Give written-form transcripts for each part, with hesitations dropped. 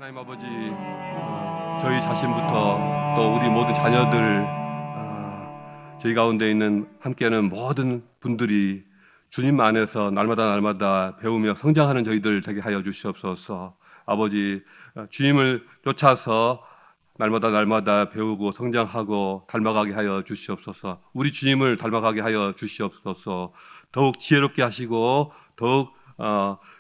하나님 아버지, 저희 자신부터 또 우리 모든 자녀들, 저희 가운데 있는 함께하는 모든 분들이 주님 안에서 날마다 배우며 성장하는 저희들 되게 하여 주시옵소서. 아버지, 주님을 쫓아서 날마다 배우고 성장하고 닮아가게 하여 주시옵소서. 우리 주님을 닮아가게 하여 주시옵소서. 더욱 지혜롭게 하시고 더욱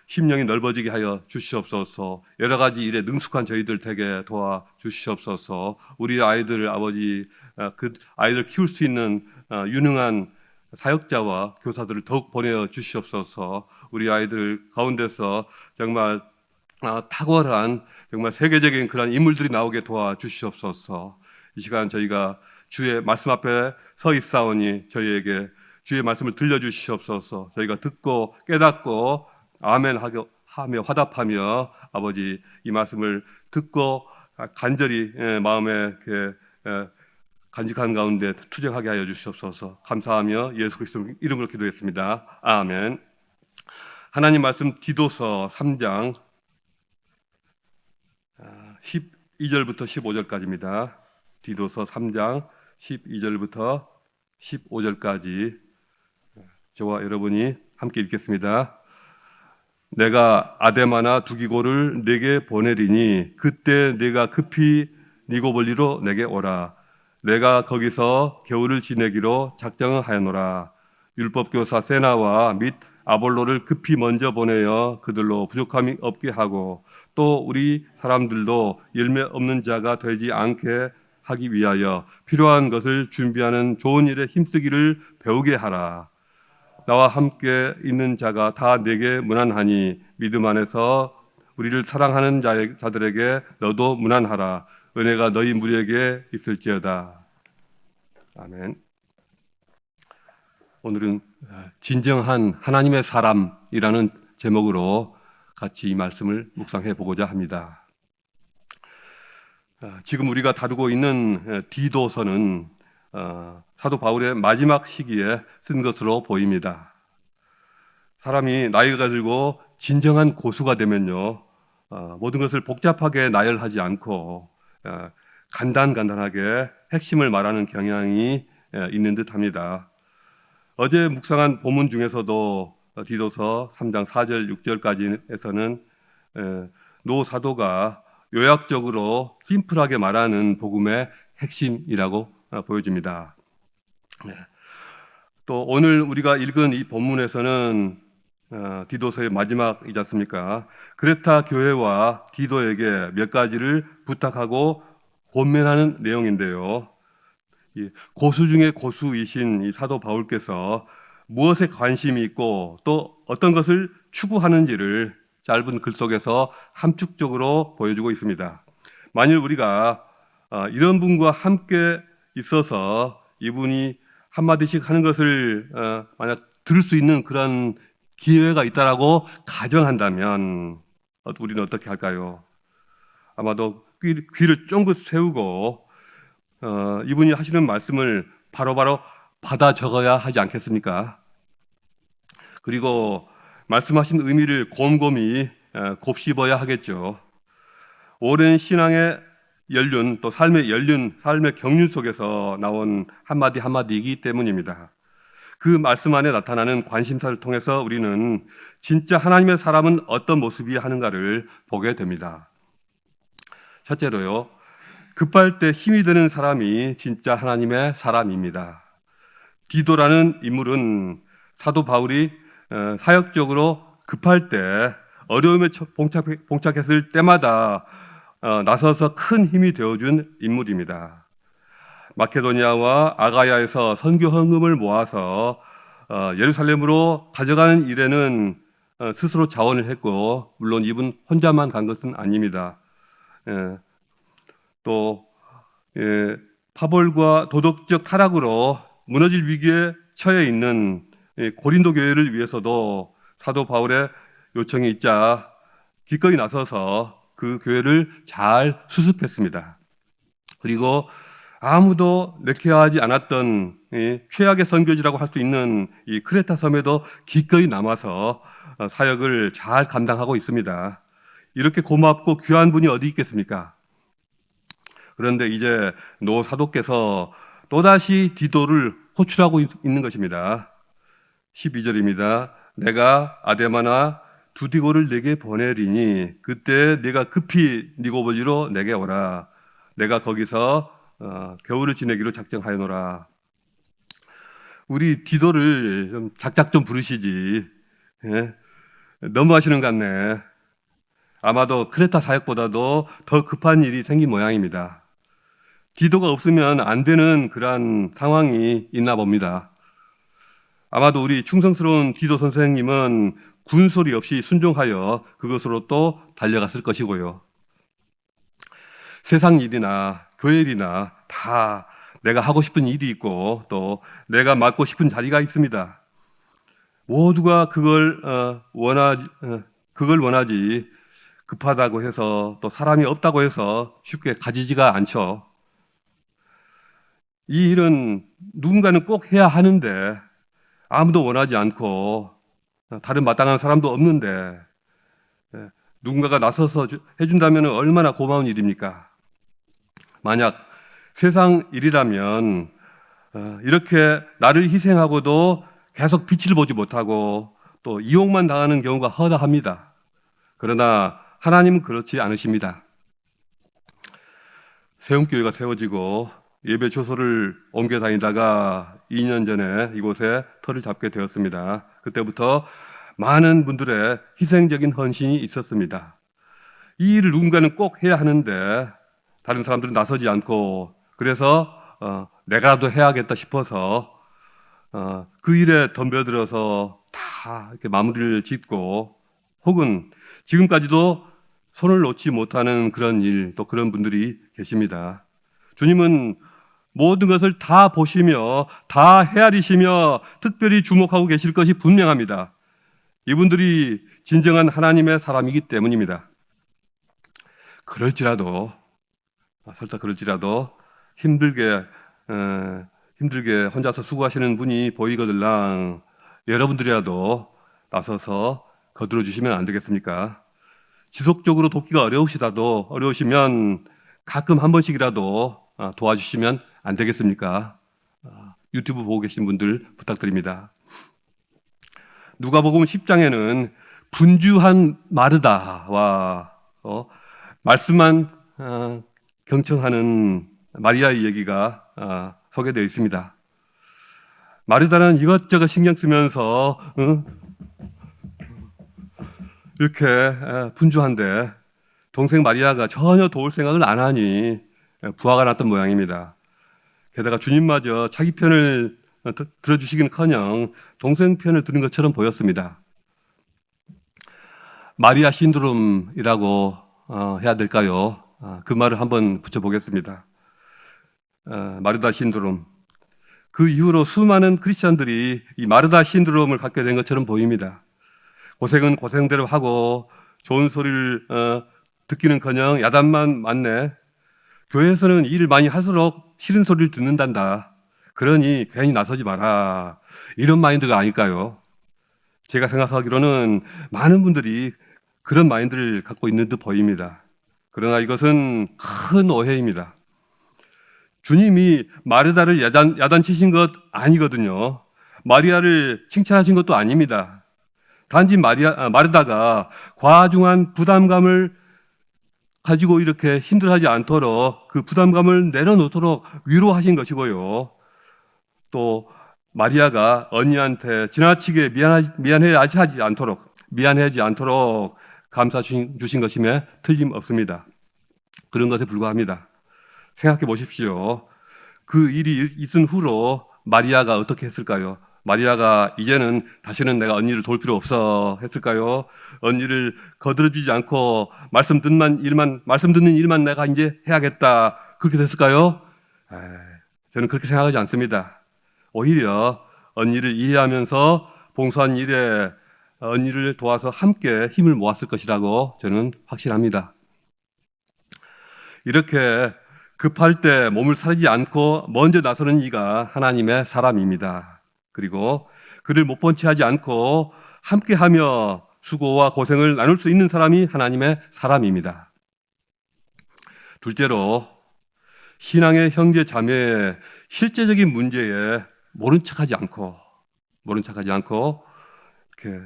심령이 넓어지게 하여 주시옵소서. 여러 가지 일에 능숙한 저희들 되게 도와 주시옵소서. 우리 아이들 아버지, 그 아이들 키울 수 있는 유능한 사역자와 교사들을 더욱 보내어 주시옵소서. 우리 아이들 가운데서 정말 탁월한 정말 세계적인 그런 인물들이 나오게 도와 주시옵소서. 이 시간 저희가 주의 말씀 앞에 서 있사오니 저희에게 주의 말씀을 들려주시옵소서. 저희가 듣고 깨닫고 아멘 하며 화답하며 아버지 이 말씀을 듣고 간절히 마음에 간직한 가운데 투쟁하게 하여 주시옵소서. 감사하며 예수 그리스도 이름으로 기도했습니다. 아멘. 하나님 말씀 디도서 3장 12절부터 15절까지입니다. 디도서 3장 12절부터 15절까지 저와 여러분이 함께 읽겠습니다. 내가 아데마나 두기고를 내게 보내리니 그때 내가 급히 니고볼리로 내게 오라. 내가 거기서 겨울을 지내기로 작정을 하였노라. 율법교사 세나와 및 아볼로를 급히 먼저 보내어 그들로 부족함이 없게 하고 또 우리 사람들도 열매 없는 자가 되지 않게 하기 위하여 필요한 것을 준비하는 좋은 일에 힘쓰기를 배우게 하라. 나와 함께 있는 자가 다 내게 무난하니 믿음 안에서 우리를 사랑하는 자들에게 너도 무난하라. 은혜가 너희 무리에게 있을지어다. 아멘. 오늘은 진정한 하나님의 사람이라는 제목으로 같이 이 말씀을 묵상해 보고자 합니다. 지금 우리가 다루고 있는 디도서는 사도 바울의 마지막 시기에 쓴 것으로 보입니다. 사람이 나이가 들고 진정한 고수가 되면요, 모든 것을 복잡하게 나열하지 않고 간단하게 핵심을 말하는 경향이 있는 듯합니다. 어제 묵상한 본문 중에서도 디도서 3장 4절 6절까지에서는 노 사도가 요약적으로 심플하게 말하는 복음의 핵심이라고 보여집니다. 또 오늘 우리가 읽은 이 본문에서는 디도서의 마지막이지 않습니까? 크레타 교회와 디도에게 몇 가지를 부탁하고 권면하는 내용인데요. 고수 중에 고수이신 이 사도 바울께서 무엇에 관심이 있고 또 어떤 것을 추구하는지를 짧은 글 속에서 함축적으로 보여주고 있습니다. 만일 우리가 이런 분과 함께 있어서 이분이 한마디씩 하는 것을 만약 들을 수 있는 그런 기회가 있다라고 가정한다면 우리는 어떻게 할까요? 아마도 귀를 쫑긋 세우고 이분이 하시는 말씀을 바로바로 받아 적어야 하지 않겠습니까? 그리고 말씀하신 의미를 곰곰이 곱씹어야 하겠죠. 오랜 신앙의 연륜, 또 삶의 경륜 속에서 나온 한마디이기 때문입니다. 그 말씀 안에 나타나는 관심사를 통해서 우리는 진짜 하나님의 사람은 어떤 모습이 하는가를 보게 됩니다. 첫째로요, 급할 때 힘이 드는 사람이 진짜 하나님의 사람입니다. 디도라는 인물은 사도 바울이 사역적으로 급할 때 어려움에 봉착했을 때마다 나서서 큰 힘이 되어준 인물입니다. 마케도니아와 아가야에서 선교 헌금을 모아서 예루살렘으로 가져가는 일에는 스스로 자원을 했고 물론 이분 혼자만 간 것은 아닙니다. 또 파벌과 도덕적 타락으로 무너질 위기에 처해 있는 고린도 교회를 위해서도 사도 바울의 요청이 있자 기꺼이 나서서 그 교회를 잘 수습했습니다. 그리고 아무도 내케하지 않았던 최악의 선교지라고 할 수 있는 이 크레타 섬에도 기꺼이 남아서 사역을 잘 감당하고 있습니다. 이렇게 고맙고 귀한 분이 어디 있겠습니까? 그런데 이제 노 사도께서 또다시 디도를 호출하고 있는 것입니다. 12절입니다. 내가 아데마나 두디고를 내게 보내리니 그때 네가 급히 니고볼리로 내게 오라. 내가 거기서 겨울을 지내기로 작정하여노라. 우리 디도를 좀 작작 좀 부르시지. 예? 너무 하시는 것 같네. 아마도 크레타 사역보다도 더 급한 일이 생긴 모양입니다. 디도가 없으면 안 되는 그러한 상황이 있나 봅니다. 아마도 우리 충성스러운 디도 선생님은 군소리 없이 순종하여 그것으로 또 달려갔을 것이고요. 세상 일이나 교회 일이나 다 내가 하고 싶은 일이 있고 또 내가 맡고 싶은 자리가 있습니다. 모두가 그걸 원하지 급하다고 해서 또 사람이 없다고 해서 쉽게 가지지가 않죠. 이 일은 누군가는 꼭 해야 하는데 아무도 원하지 않고 다른 마땅한 사람도 없는데 누군가가 나서서 해준다면 얼마나 고마운 일입니까? 만약 세상 일이라면 이렇게 나를 희생하고도 계속 빛을 보지 못하고 또 이용만 당하는 경우가 허다합니다. 그러나 하나님은 그렇지 않으십니다. 세움교회가 세워지고 예배 초소를 옮겨 다니다가 2년 전에 이곳에 터를 잡게 되었습니다. 그때부터 많은 분들의 희생적인 헌신이 있었습니다. 이 일을 누군가는 꼭 해야 하는데 다른 사람들은 나서지 않고 그래서 내가라도 해야겠다 싶어서 그 일에 덤벼들어서 다 이렇게 마무리를 짓고 혹은 지금까지도 손을 놓지 못하는 그런 일, 또 그런 분들이 계십니다. 주님은 모든 것을 다 보시며 다 헤아리시며 특별히 주목하고 계실 것이 분명합니다. 이분들이 진정한 하나님의 사람이기 때문입니다. 그럴지라도 힘들게 혼자서 수고하시는 분이 보이거들랑 여러분들이라도 나서서 거들어 주시면 안 되겠습니까? 지속적으로 돕기가 어려우시면 가끔 한 번씩이라도 도와주시면 안 되겠습니까? 유튜브 보고 계신 분들 부탁드립니다. 누가복음 10장에는 분주한 마르다와 말씀만 경청하는 마리아의 얘기가 소개되어 있습니다. 마르다는 이것저것 신경 쓰면서 이렇게 분주한데 동생 마리아가 전혀 도울 생각을 안 하니 부화가 났던 모양입니다. 게다가 주님마저 자기 편을 들어주시기는커녕 동생 편을 들은 것처럼 보였습니다. 마리아 신드롬이라고 해야 될까요? 그 말을 한번 붙여보겠습니다. 마르다 신드롬. 그 이후로 수많은 크리스찬들이 이 마르다 신드롬을 갖게 된 것처럼 보입니다. 고생은 고생대로 하고 좋은 소리를 듣기는커녕 야단만 맞네. 교회에서는 일을 많이 할수록 싫은 소리를 듣는단다. 그러니 괜히 나서지 마라. 이런 마인드가 아닐까요? 제가 생각하기로는 많은 분들이 그런 마인드를 갖고 있는 듯 보입니다. 그러나 이것은 큰 오해입니다. 주님이 마르다를 야단치신 것 아니거든요. 마리아를 칭찬하신 것도 아닙니다. 단지 마르다가 과중한 부담감을 가지고 이렇게 힘들어하지 않도록 그 부담감을 내려놓도록 위로하신 것이고요. 또 마리아가 언니한테 지나치게 미안해하지 않도록 감사 주신 것임에 틀림없습니다. 그런 것에 불과합니다. 생각해 보십시오. 그 일이 있은 후로 마리아가 어떻게 했을까요? 마리아가 이제는 다시는 내가 언니를 도울 필요 없어 했을까요? 언니를 거들어주지 않고 말씀 듣는 일만 내가 이제 해야겠다 그렇게 됐을까요? 저는 그렇게 생각하지 않습니다. 오히려 언니를 이해하면서 봉사한 일에 언니를 도와서 함께 힘을 모았을 것이라고 저는 확신합니다. 이렇게 급할 때 몸을 사리지 않고 먼저 나서는 이가 하나님의 사람입니다. 그리고 그를 못 본 채 하지 않고 함께하며 수고와 고생을 나눌 수 있는 사람이 하나님의 사람입니다. 둘째로 신앙의 형제 자매의 실제적인 문제에 모른 척하지 않고 이렇게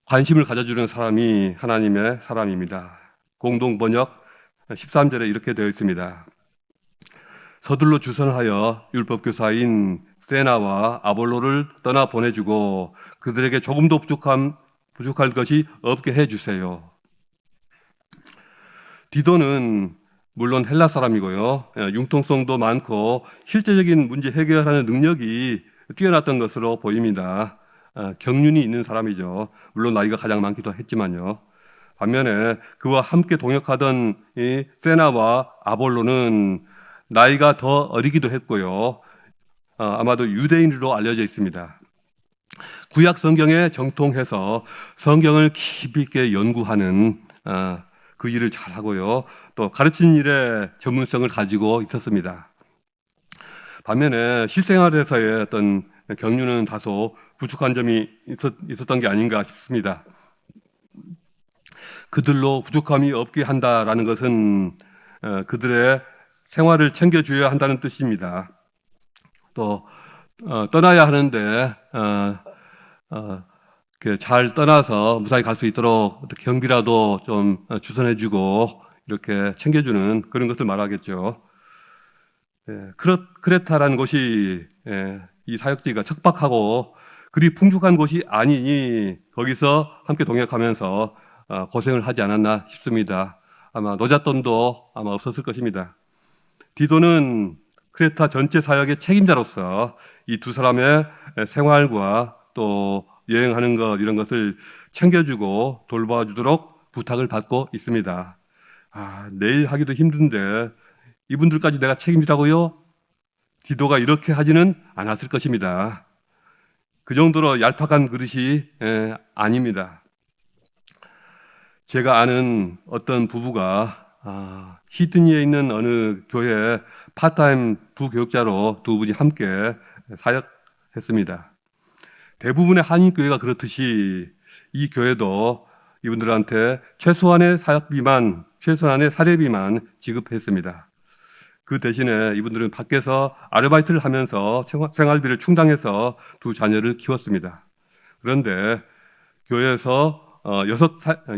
관심을 가져주는 사람이 하나님의 사람입니다. 공동 번역 13절에 이렇게 되어 있습니다. 서둘러 주선하여 율법 교사인 세나와 아볼로를 떠나 보내주고 그들에게 조금도 부족할 것이 없게 해주세요. 디도는 물론 헬라 사람이고요. 융통성도 많고 실제적인 문제 해결하는 능력이 뛰어났던 것으로 보입니다. 경륜이 있는 사람이죠. 물론 나이가 가장 많기도 했지만요. 반면에 그와 함께 동역하던 이 세나와 아볼로는 나이가 더 어리기도 했고요. 아마도 유대인으로 알려져 있습니다. 구약 성경에 정통해서 성경을 깊이 있게 연구하는 그 일을 잘하고요. 또 가르치는 일에 전문성을 가지고 있었습니다. 반면에 실생활에서의 어떤 경륜은 다소 부족한 점이 있었던 게 아닌가 싶습니다. 그들로 부족함이 없게 한다라는 것은 그들의 생활을 챙겨줘야 한다는 뜻입니다. 또 떠나야 하는데 잘 떠나서 무사히 갈 수 있도록 경비라도 좀 주선해주고 이렇게 챙겨주는 그런 것을 말하겠죠. 크레타라는 곳이 이 사역지가 척박하고 그리 풍족한 곳이 아니니 거기서 함께 동역하면서 고생을 하지 않았나 싶습니다. 아마 노잣돈도 아마 없었을 것입니다. 디도는 크레타 전체 사역의 책임자로서 이 두 사람의 생활과 또 여행하는 것 이런 것을 챙겨주고 돌봐주도록 부탁을 받고 있습니다. 내일 하기도 힘든데 이분들까지 내가 책임지라고요? 디도가 이렇게 하지는 않았을 것입니다. 그 정도로 얄팍한 그릇이 아닙니다. 제가 아는 어떤 부부가 시드니에 있는 어느 교회 파트타임 부교육자로 두 분이 함께 사역했습니다. 대부분의 한인교회가 그렇듯이 이 교회도 이분들한테 최소한의 사례비만 지급했습니다. 그 대신에 이분들은 밖에서 아르바이트를 하면서 생활비를 충당해서 두 자녀를 키웠습니다. 그런데 교회에서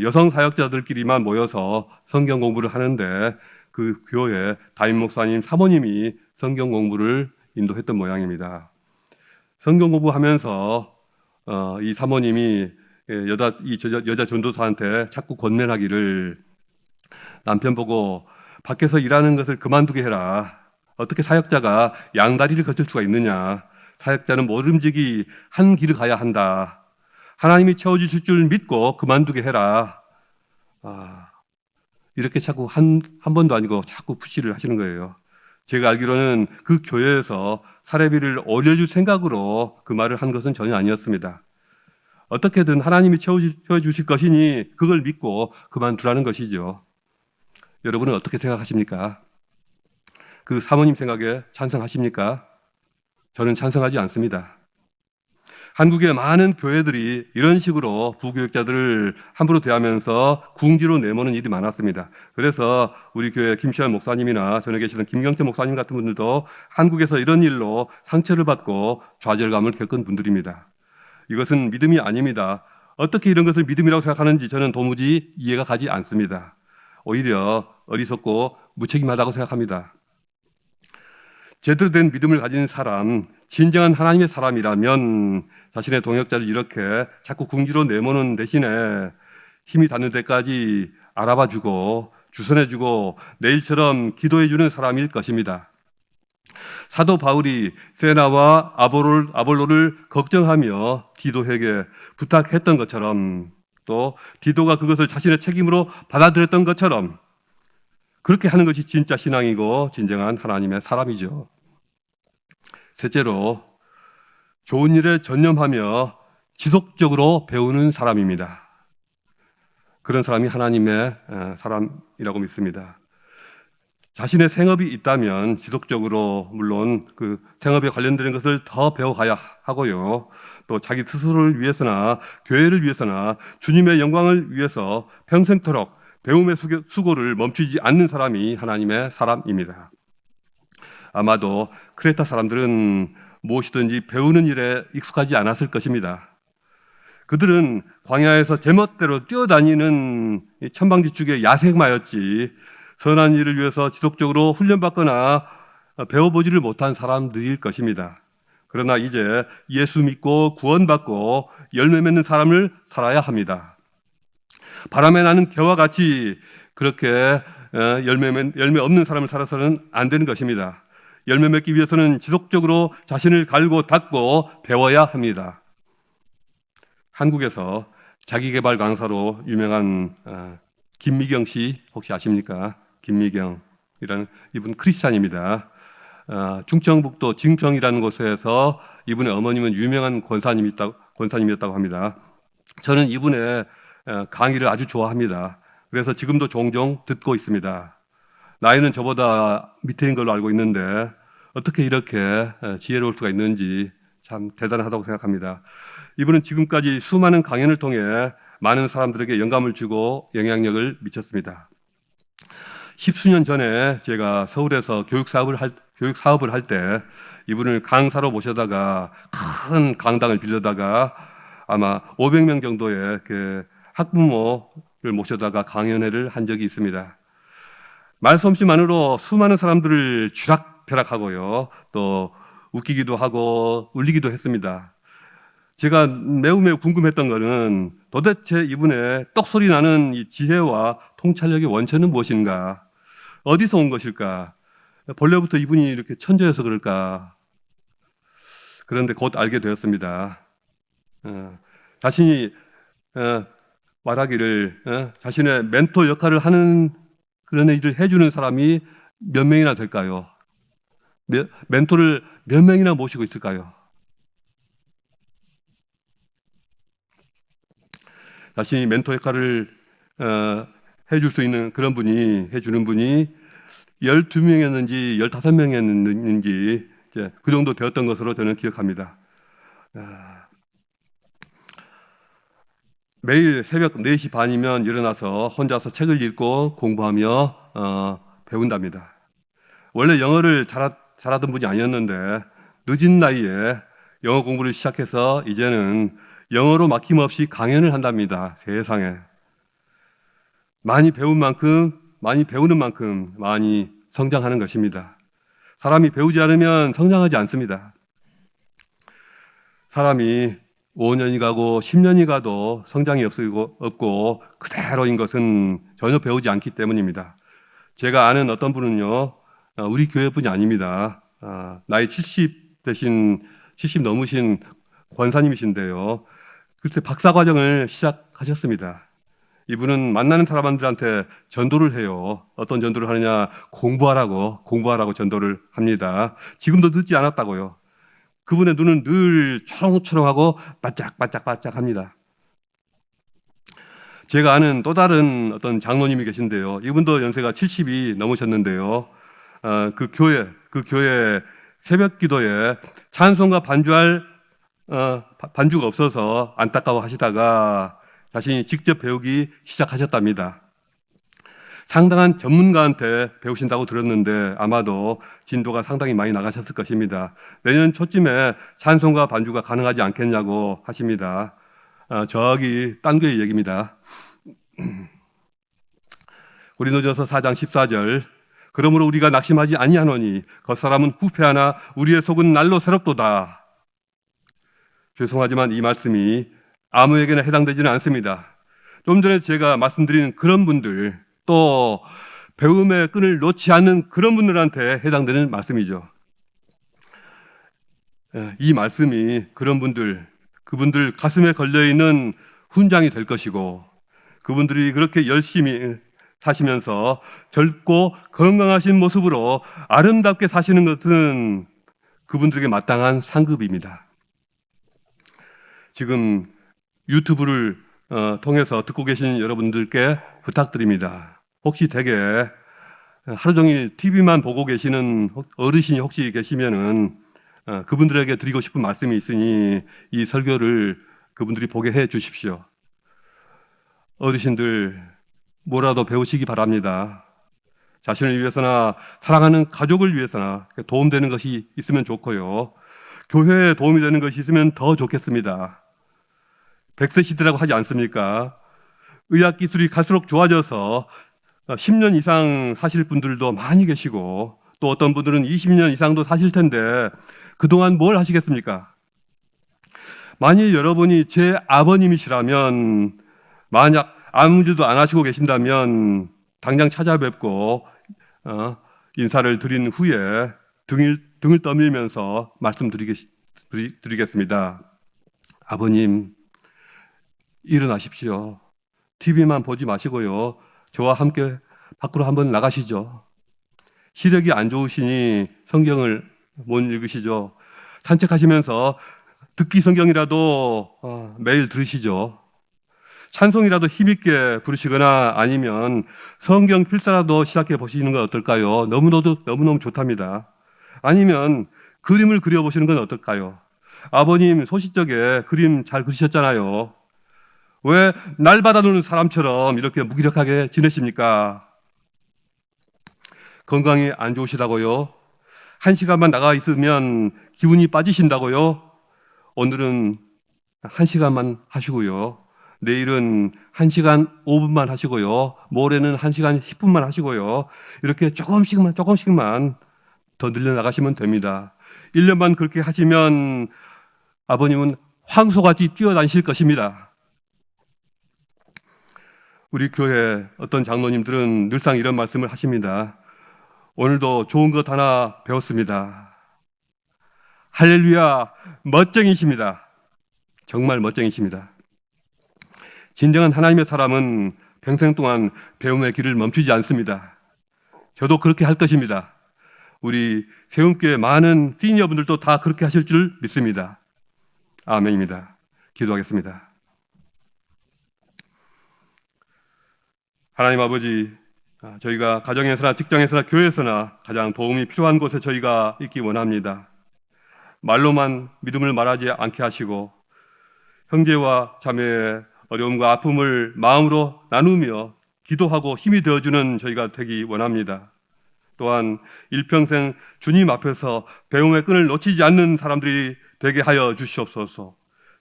여성 사역자들끼리만 모여서 성경 공부를 하는데 그 교회 담임 목사님 사모님이 성경 공부를 인도했던 모양입니다. 성경 공부하면서 이 사모님이 여자 전도사한테 자꾸 권면하기를 남편 보고 밖에서 일하는 것을 그만두게 해라. 어떻게 사역자가 양다리를 거칠 수가 있느냐. 사역자는 모름지기 한 길을 가야 한다. 하나님이 채워주실 줄 믿고 그만두게 해라. 이렇게 자꾸 한 번도 아니고 자꾸 푸시를 하시는 거예요. 제가 알기로는 그 교회에서 사례비를 올려줄 생각으로 그 말을 한 것은 전혀 아니었습니다. 어떻게든 하나님이 채워주실 것이니 그걸 믿고 그만두라는 것이죠. 여러분은 어떻게 생각하십니까? 그 사모님 생각에 찬성하십니까? 저는 찬성하지 않습니다. 한국의 많은 교회들이 이런 식으로 부교육자들을 함부로 대하면서 궁지로 내모는 일이 많았습니다. 그래서 우리 교회 김시환 목사님이나 전에 계시던 김경태 목사님 같은 분들도 한국에서 이런 일로 상처를 받고 좌절감을 겪은 분들입니다. 이것은 믿음이 아닙니다. 어떻게 이런 것을 믿음이라고 생각하는지 저는 도무지 이해가 가지 않습니다. 오히려 어리석고 무책임하다고 생각합니다. 제대로 된 믿음을 가진 사람, 진정한 하나님의 사람이라면 자신의 동역자를 이렇게 자꾸 궁지로 내모는 대신에 힘이 닿는 데까지 알아봐주고 주선해주고 내일처럼 기도해주는 사람일 것입니다. 사도 바울이 세나와 아볼로를 걱정하며 디도에게 부탁했던 것처럼 또 디도가 그것을 자신의 책임으로 받아들였던 것처럼 그렇게 하는 것이 진짜 신앙이고 진정한 하나님의 사람이죠. 셋째로 좋은 일에 전념하며 지속적으로 배우는 사람입니다. 그런 사람이 하나님의 사람이라고 믿습니다. 자신의 생업이 있다면 지속적으로 물론 그 생업에 관련되는 것을 더 배워가야 하고요. 또 자기 스스로를 위해서나 교회를 위해서나 주님의 영광을 위해서 평생토록 배움의 수고를 멈추지 않는 사람이 하나님의 사람입니다. 아마도 크레타 사람들은 무엇이든지 배우는 일에 익숙하지 않았을 것입니다. 그들은 광야에서 제멋대로 뛰어다니는 천방지축의 야생마였지 선한 일을 위해서 지속적으로 훈련받거나 배워보지를 못한 사람들일 것입니다. 그러나 이제 예수 믿고 구원받고 열매 맺는 삶을 살아야 합니다. 바람에 나는 개와 같이 그렇게 열매 없는 사람을 살아서는 안 되는 것입니다. 열매 맺기 위해서는 지속적으로 자신을 갈고 닦고 배워야 합니다. 한국에서 자기계발 강사로 유명한 김미경 씨 혹시 아십니까? 김미경이라는 이분 크리스찬입니다. 충청북도 증평이라는 곳에서 이분의 어머님은 유명한 권사님이었다고 합니다. 저는 이분의 강의를 아주 좋아합니다. 그래서 지금도 종종 듣고 있습니다. 나이는 저보다 밑에인 걸로 알고 있는데 어떻게 이렇게 지혜로울 수가 있는지 참 대단하다고 생각합니다. 이분은 지금까지 수많은 강연을 통해 많은 사람들에게 영감을 주고 영향력을 미쳤습니다. 10수년 전에 제가 서울에서 교육 사업을 할 때 이분을 강사로 모셔다가 큰 강당을 빌려다가 아마 500명 정도의 그 학부모를 모셔다가 강연회를 한 적이 있습니다. 말솜씨만으로 수많은 사람들을 쥐락펴락하고요. 또 웃기기도 하고 울리기도 했습니다. 제가 매우 궁금했던 것은 도대체 이분의 떡소리 나는 이 지혜와 통찰력의 원천은 무엇인가? 어디서 온 것일까? 본래부터 이분이 이렇게 천재여서 그럴까? 그런데 곧 알게 되었습니다. 자신이 말하기를 자신의 멘토 역할을 하는 그런 일을 해주는 사람이 몇 명이나 될까요? 멘토를 몇 명이나 모시고 있을까요? 자신이 멘토 역할을 해줄 수 있는 그런 분이 해주는 분이 12명이었는지 15명이었는지 그 정도 되었던 것으로 저는 기억합니다. 매일 새벽 4시 반이면 일어나서 혼자서 책을 읽고 공부하며 배운답니다. 원래 영어를 잘하던 분이 아니었는데 늦은 나이에 영어 공부를 시작해서 이제는 영어로 막힘없이 강연을 한답니다. 세상에. 많이 배운 만큼, 많이 배우는 만큼 많이 성장하는 것입니다. 사람이 배우지 않으면 성장하지 않습니다. 사람이 5년이 가고 10년이 가도 성장이 없고 그대로인 것은 전혀 배우지 않기 때문입니다. 제가 아는 어떤 분은요, 우리 교회뿐이 아닙니다. 나이 70 넘으신 권사님이신데요. 글쎄 박사과정을 시작하셨습니다. 이분은 만나는 사람들한테 전도를 해요. 어떤 전도를 하느냐? 공부하라고 전도를 합니다. 지금도 늦지 않았다고요. 그분의 눈은 늘 초롱초롱하고 반짝반짝합니다. 제가 아는 또 다른 어떤 장로님이 계신데요. 이분도 연세가 70이 넘으셨는데요. 그 교회 새벽 기도에 찬송가 반주할 반주가 없어서 안타까워 하시다가 자신이 직접 배우기 시작하셨답니다. 상당한 전문가한테 배우신다고 들었는데 아마도 진도가 상당히 많이 나가셨을 것입니다. 내년 초쯤에 찬송가 반주가 가능하지 않겠냐고 하십니다. 저기 딴 교회 얘기입니다. 고린도전서 4장 14절 그러므로 우리가 낙심하지 아니하노니 겉사람은 후패하나 우리의 속은 날로 새롭도다. 죄송하지만 이 말씀이 아무에게나 해당되지는 않습니다. 좀 전에 제가 말씀드린 그런 분들 또 배움의 끈을 놓지 않는 그런 분들한테 해당되는 말씀이죠. 이 말씀이 그분들 가슴에 걸려있는 훈장이 될 것이고 그분들이 그렇게 열심히 사시면서 젊고 건강하신 모습으로 아름답게 사시는 것은 그분들에게 마땅한 상급입니다. 지금 유튜브를 통해서 듣고 계신 여러분들께 부탁드립니다. 혹시 댁에 하루 종일 TV만 보고 계시는 어르신이 혹시 계시면은 그분들에게 드리고 싶은 말씀이 있으니 이 설교를 그분들이 보게 해 주십시오. 어르신들 뭐라도 배우시기 바랍니다. 자신을 위해서나 사랑하는 가족을 위해서나 도움되는 것이 있으면 좋고요. 교회에 도움이 되는 것이 있으면 더 좋겠습니다. 100세 시대라고 하지 않습니까? 의학 기술이 갈수록 좋아져서 10년 이상 사실 분들도 많이 계시고 또 어떤 분들은 20년 이상도 사실 텐데 그동안 뭘 하시겠습니까? 만일 여러분이 제 아버님이시라면 만약 아무 일도 안 하시고 계신다면 당장 찾아뵙고 인사를 드린 후에 등을 떠밀면서 말씀드리겠습니다. 아버님, 일어나십시오. TV만 보지 마시고요. 저와 함께 밖으로 한번 나가시죠. 시력이 안 좋으시니 성경을 못 읽으시죠. 산책하시면서 듣기 성경이라도 매일 들으시죠. 찬송이라도 힘있게 부르시거나 아니면 성경 필사라도 시작해 보시는 건 어떨까요? 너무너무 좋답니다. 아니면 그림을 그려보시는 건 어떨까요? 아버님 소시적에 그림 잘 그리셨잖아요. 왜 날 받아놓는 사람처럼 이렇게 무기력하게 지내십니까? 건강이 안 좋으시다고요? 1시간만 나가 있으면 기운이 빠지신다고요? 오늘은 1시간만 하시고요. 내일은 1시간 5분만 하시고요. 모레는 1시간 10분만 하시고요. 이렇게 조금씩만 더 늘려나가시면 됩니다. 1년만 그렇게 하시면 아버님은 황소같이 뛰어다니실 것입니다. 우리 교회 어떤 장로님들은 늘상 이런 말씀을 하십니다. 오늘도 좋은 것 하나 배웠습니다. 할렐루야, 멋쟁이십니다. 정말 멋쟁이십니다. 진정한 하나님의 사람은 평생 동안 배움의 길을 멈추지 않습니다. 저도 그렇게 할 것입니다. 우리 세움교회 많은 시니어분들도 다 그렇게 하실 줄 믿습니다. 아멘입니다. 기도하겠습니다. 하나님 아버지, 저희가 가정에서나 직장에서나 교회에서나 가장 도움이 필요한 곳에 저희가 있기 원합니다. 말로만 믿음을 말하지 않게 하시고 형제와 자매의 어려움과 아픔을 마음으로 나누며 기도하고 힘이 되어주는 저희가 되기 원합니다. 또한 일평생 주님 앞에서 배움의 끈을 놓치지 않는 사람들이 되게 하여 주시옵소서.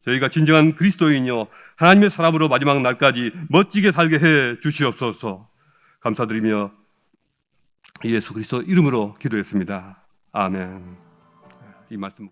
저희가 진정한 그리스도인이요 하나님의 사람으로 마지막 날까지 멋지게 살게 해 주시옵소서. 감사드리며 예수 그리스도 이름으로 기도했습니다. 아멘. 이 말씀